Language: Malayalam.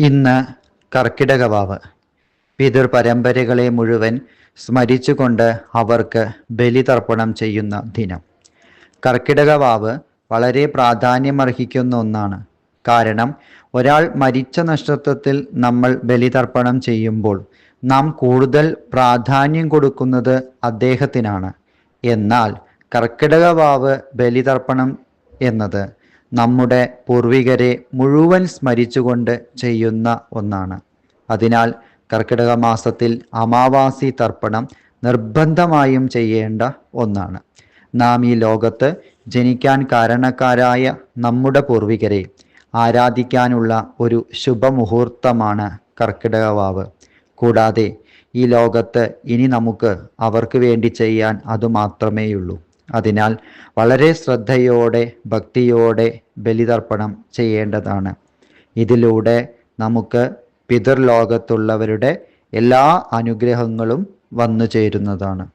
ഇന്ന് കർക്കിടകവാവ്. പിതൃപരമ്പരകളെ മുഴുവൻ സ്മരിച്ചുകൊണ്ട് അവർക്ക് ബലിതർപ്പണം ചെയ്യുന്ന ദിനം. കർക്കിടകവാവ് വളരെ പ്രാധാന്യമർഹിക്കുന്ന ഒന്നാണ്. കാരണം ഒരാൾ മരിച്ച നക്ഷത്രത്തിൽ നമ്മൾ ബലിതർപ്പണം ചെയ്യുമ്പോൾ നാം കൂടുതൽ പ്രാധാന്യം കൊടുക്കുന്നത് അദ്ദേഹത്തിനാണ്. എന്നാൽ കർക്കിടകവാവ് ബലിതർപ്പണം എന്നത് നമ്മുടെ പൂർവികരെ മുഴുവൻ സ്മരിച്ചുകൊണ്ട് ചെയ്യുന്ന ഒന്നാണ്. അതിനാൽ കർക്കിടക മാസത്തിൽ അമാവാസി തർപ്പണം നിർബന്ധമായും ചെയ്യേണ്ട ഒന്നാണ്. നാം ഈ ലോകത്ത് ജനിക്കാൻ കാരണക്കാരായ നമ്മുടെ പൂർവികരെ ആരാധിക്കാനുള്ള ഒരു ശുഭമുഹൂർത്തമാണ് കർക്കിടകവാവ്. കൂടാതെ ഈ ലോകത്ത് ഇനി നമുക്ക് അവർക്ക് വേണ്ടി ചെയ്യാൻ അതുമാത്രമേയുള്ളൂ. അതിനാൽ വളരെ ശ്രദ്ധയോടെ ഭക്തിയോടെ ബലിതർപ്പണം ചെയ്യേണ്ടതാണ്. ഇതിലൂടെ നമുക്ക് പിതൃലോകത്തുള്ളവരുടെ എല്ലാ അനുഗ്രഹങ്ങളും വന്നു ചേരുന്നതാണ്.